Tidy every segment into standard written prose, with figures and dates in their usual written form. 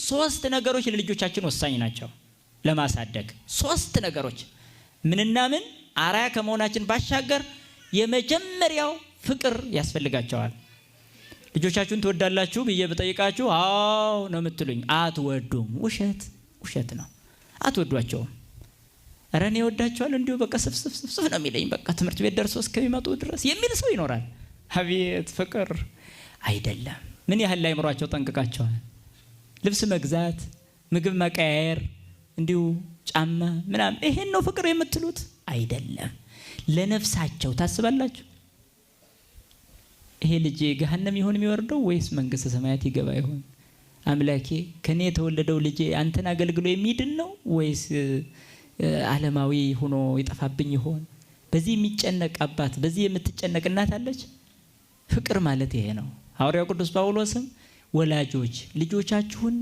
ሶስት ነገሮች ለልጆቻችን ወሳኝ ናቸው ለማሳደግ። ሶስት ነገሮች ምንና ምን? አራያ ከመሆናችን ባሻገር የመጀመሪያው ፍቅር ያስፈልጋቸዋል። ልጆቻችሁን ትወዳላችሁ ብዬ በጠይቃችሁ አዎ ነው የምትሉኝ። አትወዱም። ውሸት ነው። አትወዷቸውም። ኧረ እኔ እወዳቸዋለሁ እንዲሁ በቃ ስፍስፍ ነው የሚለኝ፣ በቃ ትምህርት ቤት ደርሶ እስከሚመጡ ድረስ የሚል ሰው ይኖራል። አቤት ፍቅር አይደለም። ምን ያህል ላይምሯቸው ጠንቅቃቸዋል። ልብስ መግዛት፣ ምግብ መቀያየር፣ እንዲሁ ጫማ ምናምን፣ ይሄን ነው ፍቅር የምትሉት? አይደለም። ለነፍሳቸው ታስባላችሁ። ይሄ ልጅ ገሃነም ይሆን የሚወርደው ወይስ መንግስተ ሰማያት ይገባ ይሆን? አምላኬ ከኔ የተወለደው ልጅ አንተን አገልግሎ የሚድን ነው ወይስ ዓለማዊ ሆኖ ይጠፋብኝ ይሆን? በዚህ የሚጨነቅ አባት፣ በዚህ የምትጨነቅ እናት አለች። ፍቅር ማለት ይሄ ነው። ሐዋርያው ቅዱስ ጳውሎስም ወላጆች ልጆቻችሁን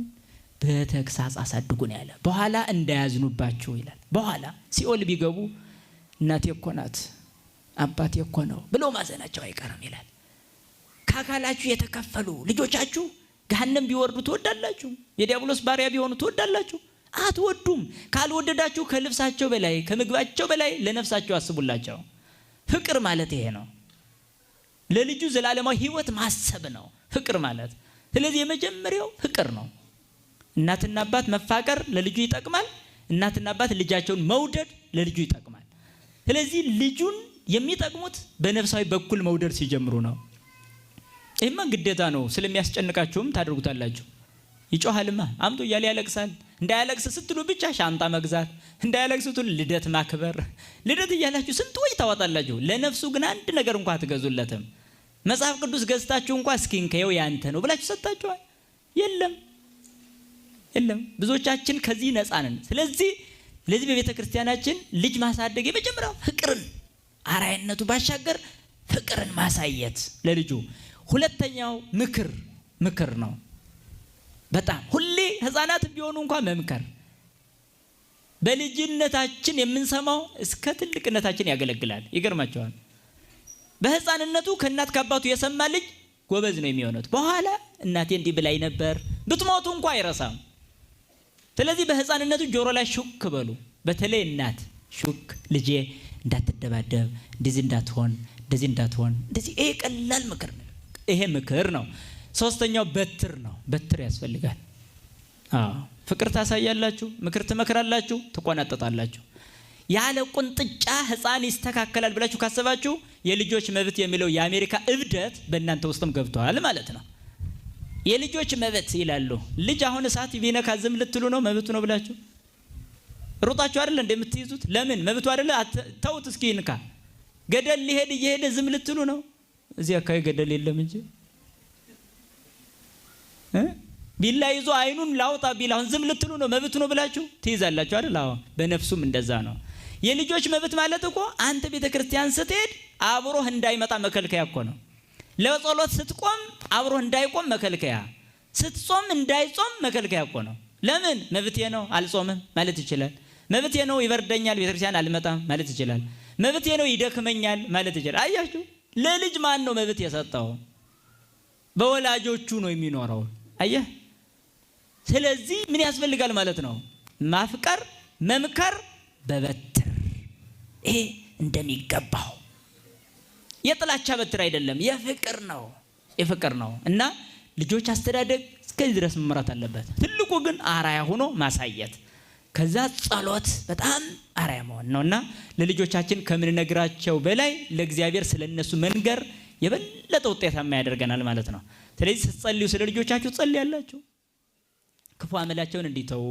በተግሳጽ አሳድጉ ነው ያለ። በኋላ እንዳያዝኑባችሁ ይላል። በኋላ ሲኦል ቢገቡ እናቴ እኮ ናት አባቴ እኮ ነው ብለው ማዘናቸው አይቀርም ይላል። ከአካላችሁ የተከፈሉ ልጆቻችሁ ገሃነም ቢወርዱ ትወዳላችሁ? የዲያብሎስ ባሪያ ቢሆኑ ትወዳላችሁ? አትወዱም። ካልወደዳችሁ ከልብሳቸው በላይ ከምግባቸው በላይ ለነፍሳቸው አስቡላቸው። ፍቅር ማለት ይሄ ነው። ለልጁ ዘላለማዊ ህይወት ማሰብ ነው ፍቅር ማለት። ስለዚህ የመጀመሪያው ፍቅር ነው። እናትና አባት መፋቀር ለልጁ ይጠቅማል። እናትና አባት ልጃቸውን መውደድ ለልጁ ይጠቅማል። ስለዚህ ልጁን የሚጠቅሙት በነፍሳዊ በኩል መውደድ ሲጀምሩ ነው። ይሄማ ግዴታ ነው። ስለሚያስጨንቃችሁም ታደርጉታላችሁ። ይጮሃልማ አምጡ እያለ ያለቅሳል። እንዳያለቅስ ስትሉ ብቻ ሻንጣ መግዛት፣ እንዳያለቅስ ስትሉ ልደት ማክበር፣ ልደት እያላችሁ ስንት ወይ ታወጣላችሁ። ለነፍሱ ግን አንድ ነገር እንኳን አትገዙለትም። መጽሐፍ ቅዱስ ገዝታችሁ እንኳን እስኪ እንከየው ያንተ ነው ብላችሁ ሰጣችኋል? የለም። ብዙዎቻችን ከዚህ ነፃ ነን። ስለዚህ በቤተ ክርስቲያናችን ልጅ ማሳደግ የመጀመሪያው ፍቅርን አራያነቱ ባሻገር ፍቅርን ማሳየት ለልጁ። ሁለተኛው ምክር ነው። በጣም ሁሌ ህፃናት ቢሆኑ እንኳን መምከር። በልጅነታችን የምንሰማው እስከ ትልቅነታችን ያገለግላል። ይገርማቸዋል። በህፃንነቱ ከእናት ከአባቱ የሰማ ልጅ ጎበዝ ነው የሚሆነው። በኋላ እናቴ እንዲህ ብላኝ ነበር ብትሞቱ እንኳን አይረሳም። ስለዚህ በህፃንነቱ ጆሮ ላይ ሹክ በሉ። በተለይ እናት ሹክ፣ ልጄ እንዳትደባደብ፣ እንደዚህ እንዳትሆን፣ እንደዚህ። ይሄ ቀላል ምክር ነው። ይሄ ምክር ነው። ሶስተኛው በትር ነው። በትር ያስፈልጋል። ፍቅር ታሳያላችሁ፣ ምክር ትመክራላችሁ፣ ትቆናጠጣላችሁ። ያለ ቁንጥጫ ህፃን ይስተካከላል ብላችሁ ካሰባችሁ የልጆች መብት የሚለው የአሜሪካ እብደት በእናንተ ውስጥም ገብቷል ማለት ነው። የልጆች መብት ይላሉ። ልጅ አሁን እሳት ቢነካ ዝም ልትሉ ነው? መብቱ ነው ብላችሁ ሩጣችሁ አይደል እንደምትይዙት? ለምን መብቱ አይደለ? ተውት እስኪ ይንካ። ገደል ሊሄድ እየሄደ ዝም ልትሉ ነው? እዚህ አካባቢ ገደል የለም እንጂ ቢላ ይዞ አይኑን ላውጣ ቢል አሁን ዝም ልትሉ ነው? መብቱ ነው ብላችሁ ትይዛላችሁ አይደል? አዎ። በነፍሱም እንደዛ ነው። የልጆች መብት ማለት እኮ አንተ ቤተክርስቲያን ስትሄድ አብሮህ እንዳይመጣ መከልከያ እኮ ነው። ለጸሎት ስትቆም አብሮህ እንዳይቆም መከልከያ፣ ስትጾም እንዳይጾም መከልከያ እኮ ነው። ለምን? መብቴ ነው አልጾምም ማለት ይችላል። መብቴ ነው ይበርደኛል ቤተክርስቲያን አልመጣም ማለት ይችላል። መብቴ ነው ይደክመኛል ማለት ይችላል። አያችሁ፣ ለልጅ ማን ነው መብት የሰጠው? በወላጆቹ ነው የሚኖረው። አየህ። ስለዚህ ምን ያስፈልጋል ማለት ነው? ማፍቀር፣ መምከር በበትር። ይሄ እንደሚገባው የጥላቻ በትር አይደለም፣ የፍቅር ነው። እና ልጆች አስተዳደግ እስከዚህ ድረስ መመራት አለበት። ትልቁ ግን አራያ ሆኖ ማሳየት፣ ከዛ ጸሎት በጣም አራያ መሆን ነውና ለልጆቻችን ከምንነግራቸው በላይ ለእግዚአብሔር ስለነሱ መንገር የበለጠ ውጤታማ ያደርገናል ማለት ነው። ስለዚህ ስትጸልዩ ስለ ልጆቻችሁ ጸልያላችሁ። ክፉ አመላቸውን እንዲተው፣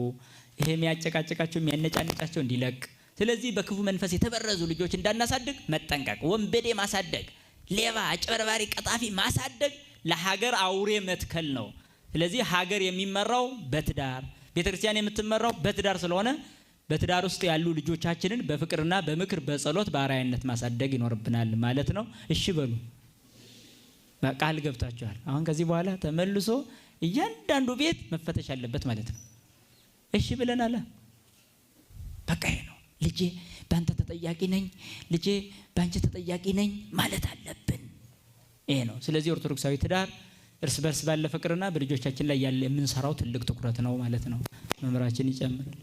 ይሄ የሚያጨቃጨቃቸው የሚያነጫነጫቸው እንዲለቅ። ስለዚህ በክፉ መንፈስ የተበረዙ ልጆች እንዳናሳድግ መጠንቀቅ። ወንበዴ ማሳደግ፣ ሌባ፣ አጭበርባሪ፣ ቀጣፊ ማሳደግ ለሀገር አውሬ መትከል ነው። ስለዚህ ሀገር የሚመራው በትዳር፣ ቤተክርስቲያን የምትመራው በትዳር ስለሆነ በትዳር ውስጥ ያሉ ልጆቻችንን በፍቅርና በምክር በጸሎት በአራያነት ማሳደግ ይኖርብናል ማለት ነው። እሺ በሉ። ቃል ገብታችኋል። አሁን ከዚህ በኋላ ተመልሶ እያንዳንዱ ቤት መፈተሽ አለበት ማለት ነው። እሺ ብለናል። በቃ ይሄ ነው። ልጄ ባንተ ተጠያቂ ነኝ፣ ልጄ ባንቺ ተጠያቂ ነኝ ማለት አለብን። ይሄ ነው። ስለዚህ ኦርቶዶክሳዊ ትዳር እርስ በርስ ባለ ፍቅርና በልጆቻችን ላይ ያለ የምንሰራው ትልቅ ትኩረት ነው ማለት ነው። መምህራችን ይጨምራል።